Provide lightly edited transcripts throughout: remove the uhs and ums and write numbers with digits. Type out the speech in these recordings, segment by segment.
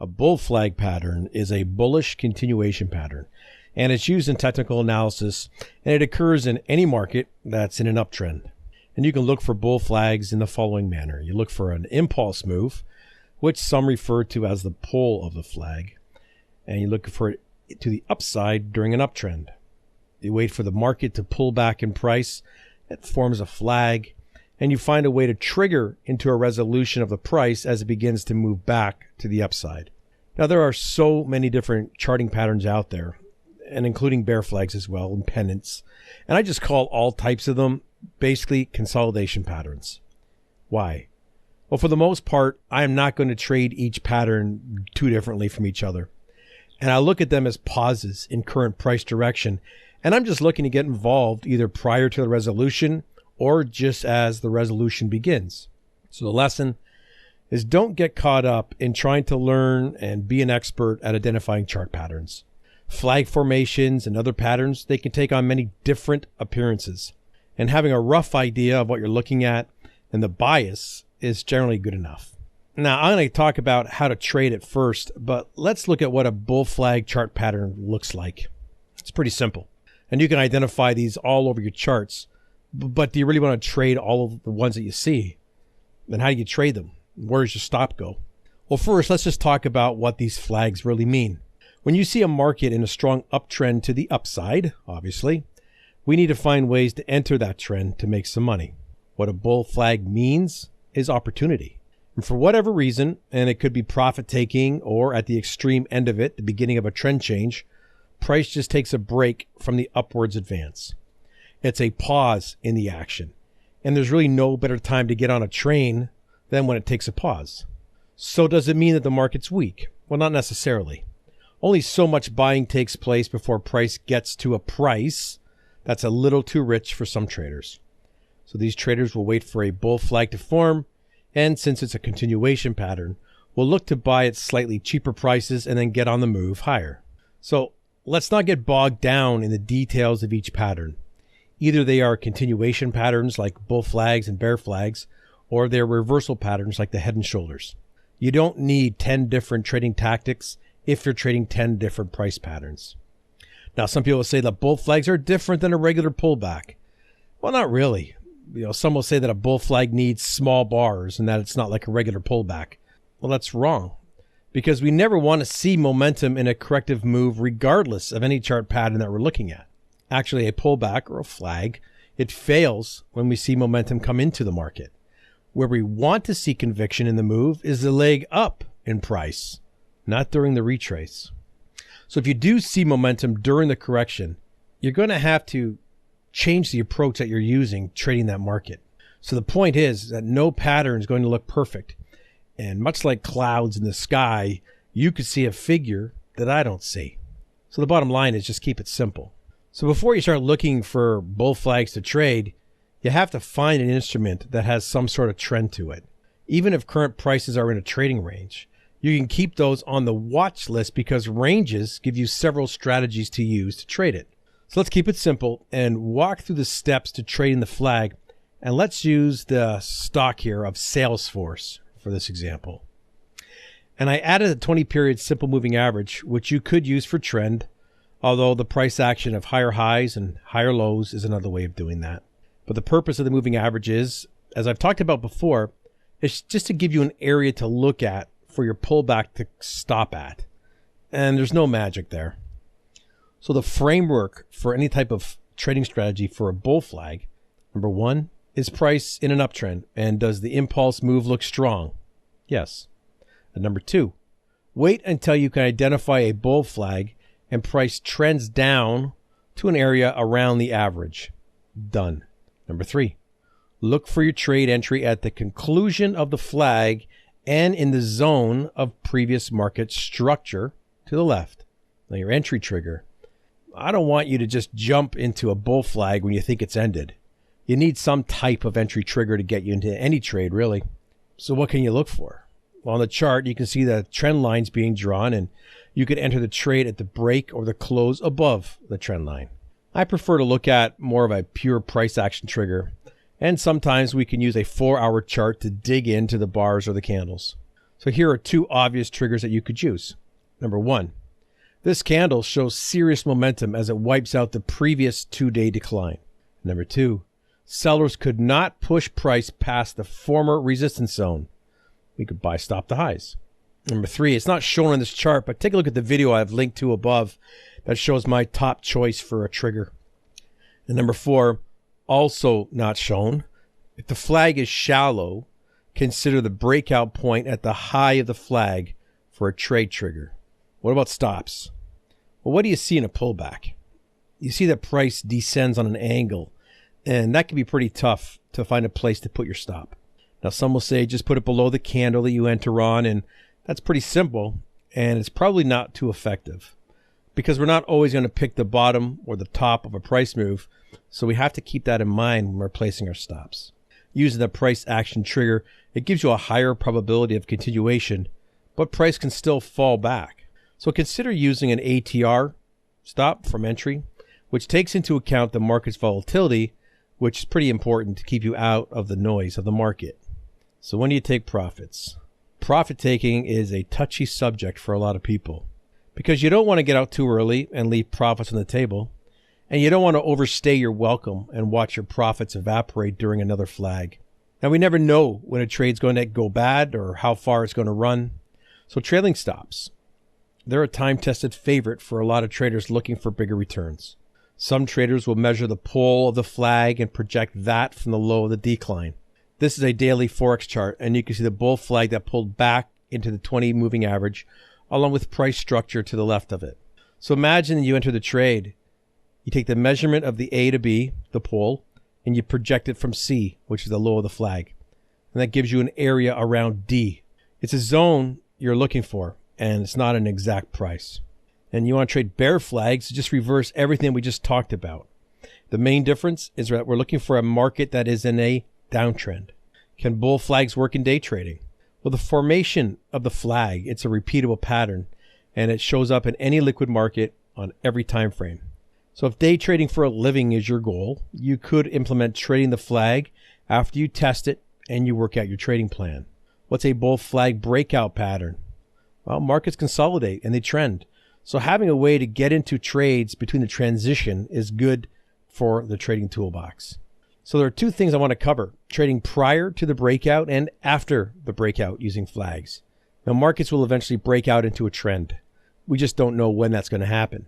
A bull flag pattern is a bullish continuation pattern, and it's used in technical analysis, and it occurs in any market that's in an uptrend. And you can look for bull flags in the following manner. You look for an impulse move, which some refer to as the pull of the flag, and you look for it to the upside during an uptrend. You wait for the market to pull back in price. It forms a flag, and you find a way to trigger into a resolution of the price as it begins to move back to the upside. Now, there are so many different charting patterns out there, and including bear flags as well, and pennants. And I just call all types of them basically consolidation patterns. Why? Well, for the most part, I am not going to trade each pattern too differently from each other. And I look at them as pauses in current price direction, and I'm just looking to get involved either prior to the resolution or just as the resolution begins. So the lesson is don't get caught up in trying to learn and be an expert at identifying chart patterns. Flag formations and other patterns, they can take on many different appearances. And having a rough idea of what you're looking at and the bias is generally good enough. Now, I'm going to talk about how to trade it first, but let's look at what a bull flag chart pattern looks like. It's pretty simple. And you can identify these all over your charts. But do you really want to trade all of the ones that you see? Then how do you trade them? Where does your stop go? Well, first, let's just talk about what these flags really mean. When you see a market in a strong uptrend to the upside, obviously, we need to find ways to enter that trend to make some money. What a bull flag means is opportunity. And for whatever reason, and it could be profit taking or at the extreme end of it, the beginning of a trend change, price just takes a break from the upwards advance. It's a pause in the action. And there's really no better time to get on a train than when it takes a pause. So does it mean that the market's weak? Well, not necessarily. Only so much buying takes place before price gets to a price that's a little too rich for some traders. So these traders will wait for a bull flag to form, and since it's a continuation pattern, will look to buy at slightly cheaper prices and then get on the move higher. So let's not get bogged down in the details of each pattern. Either they are continuation patterns like bull flags and bear flags, or they're reversal patterns like the head and shoulders. You don't need 10 different trading tactics if you're trading 10 different price patterns. Now, some people say that bull flags are different than a regular pullback. Well, not really. Some will say that a bull flag needs small bars and that it's not like a regular pullback. Well, that's wrong, because we never want to see momentum in a corrective move regardless of any chart pattern that we're looking at. Actually, a pullback or a flag, it fails when we see momentum come into the market. Where we want to see conviction in the move is the leg up in price, not during the retrace. So if you do see momentum during the correction, you're going to have to change the approach that you're using trading that market. So the point is that no pattern is going to look perfect. And much like clouds in the sky, you could see a figure that I don't see. So the bottom line is just keep it simple. So before you start looking for bull flags to trade, you have to find an instrument that has some sort of trend to it. Even if current prices are in a trading range, you can keep those on the watch list because ranges give you several strategies to use to trade it. So let's keep it simple and walk through the steps to trading the flag. And let's use the stock here of Salesforce for this example. And I added a 20-period simple moving average, which you could use for trend, although the price action of higher highs and higher lows is another way of doing that. But the purpose of the moving average is, as I've talked about before, it's just to give you an area to look at for your pullback to stop at. And there's no magic there. So the framework for any type of trading strategy for a bull flag, number one, is price in an uptrend. And does the impulse move look strong? Yes. And number two, wait until you can identify a bull flag and price trends down to an area around the average. Done. Number three, look for your trade entry at the conclusion of the flag and in the zone of previous market structure to the left. Now your entry trigger. I don't want you to just jump into a bull flag when you think it's ended. You need some type of entry trigger to get you into any trade, really. So what can you look for? Well, on the chart, you can see the trend lines being drawn, and you could enter the trade at the break or the close above the trend line. I prefer to look at more of a pure price action trigger, and sometimes we can use a 4-hour chart to dig into the bars or the candles. So here are two obvious triggers that you could use. Number one, this candle shows serious momentum as it wipes out the previous 2-day decline. Number two, sellers could not push price past the former resistance zone. We could buy stop the highs. Number three, it's not shown on this chart, but take a look at the video I've linked to above that shows my top choice for a trigger. And number four, also not shown, if the flag is shallow, consider the breakout point at the high of the flag for a trade trigger. What about stops? Well, what do you see in a pullback? You see that price descends on an angle, and that can be pretty tough to find a place to put your stop. Now, some will say just put it below the candle that you enter on, and that's pretty simple, and it's probably not too effective because we're not always going to pick the bottom or the top of a price move, so we have to keep that in mind when we're placing our stops. Using the price action trigger, it gives you a higher probability of continuation, but price can still fall back. So consider using an ATR stop from entry, which takes into account the market's volatility, which is pretty important to keep you out of the noise of the market. So when do you take profits? Profit taking is a touchy subject for a lot of people because you don't want to get out too early and leave profits on the table, and you don't want to overstay your welcome and watch your profits evaporate during another flag. Now, we never know when a trade's going to go bad or how far it's going to run. So trailing stops, they're a time-tested favorite for a lot of traders looking for bigger returns. Some traders will measure the pull of the flag and project that from the low of the decline. This is a daily Forex chart, and you can see the bull flag that pulled back into the 20 moving average, along with price structure to the left of it. So imagine you enter the trade. You take the measurement of the A to B, the pull, and you project it from C, which is the low of the flag. And that gives you an area around D. It's a zone you're looking for, and it's not an exact price. And you want to trade bear flags, just reverse everything we just talked about. The main difference is that we're looking for a market that is in a downtrend. Can bull flags work in day trading? Well, the formation of the flag, it's a repeatable pattern, and it shows up in any liquid market on every time frame. So if day trading for a living is your goal, you could implement trading the flag after you test it and you work out your trading plan. What's a bull flag breakout pattern? Well, markets consolidate and they trend. So having a way to get into trades between the transition is good for the trading toolbox. So there are two things I want to cover: trading prior to the breakout and after the breakout using flags. Now, markets will eventually break out into a trend. We just don't know when that's going to happen.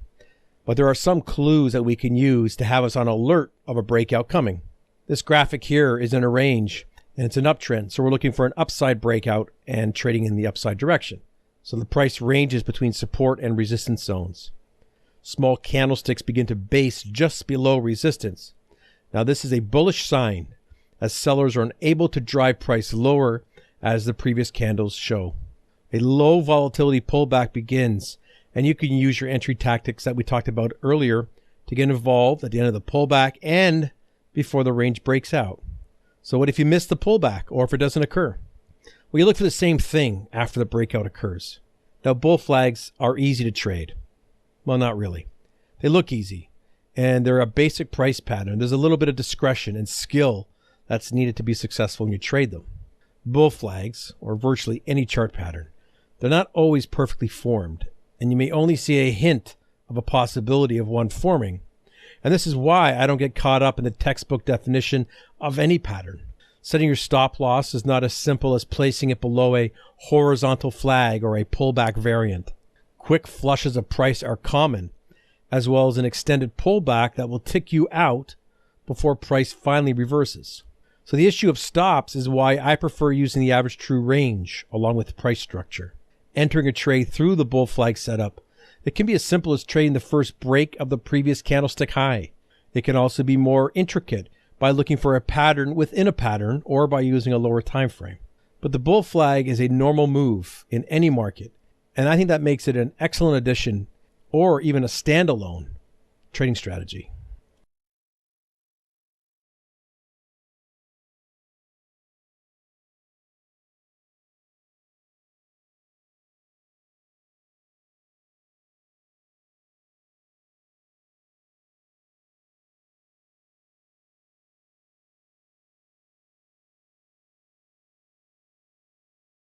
But there are some clues that we can use to have us on alert of a breakout coming. This graphic here is in a range and it's an uptrend. So we're looking for an upside breakout and trading in the upside direction. So the price ranges between support and resistance zones. Small candlesticks begin to base just below resistance. Now this is a bullish sign as sellers are unable to drive price lower as the previous candles show. A low volatility pullback begins, and you can use your entry tactics that we talked about earlier to get involved at the end of the pullback and before the range breaks out. So what if you miss the pullback or if it doesn't occur? Well, you look for the same thing after the breakout occurs. Now, bull flags are easy to trade. Well, not really. They look easy, and they're a basic price pattern. There's a little bit of discretion and skill that's needed to be successful when you trade them. Bull flags, or virtually any chart pattern, they're not always perfectly formed, and you may only see a hint of a possibility of one forming. And this is why I don't get caught up in the textbook definition of any pattern. Setting your stop loss is not as simple as placing it below a horizontal flag or a pullback variant. Quick flushes of price are common, as well as an extended pullback that will tick you out before price finally reverses. So the issue of stops is why I prefer using the average true range along with price structure. Entering a trade through the bull flag setup, it can be as simple as trading the first break of the previous candlestick high. It can also be more intricate by looking for a pattern within a pattern or by using a lower time frame. But the bull flag is a normal move in any market, and I think that makes it an excellent addition or even a standalone trading strategy.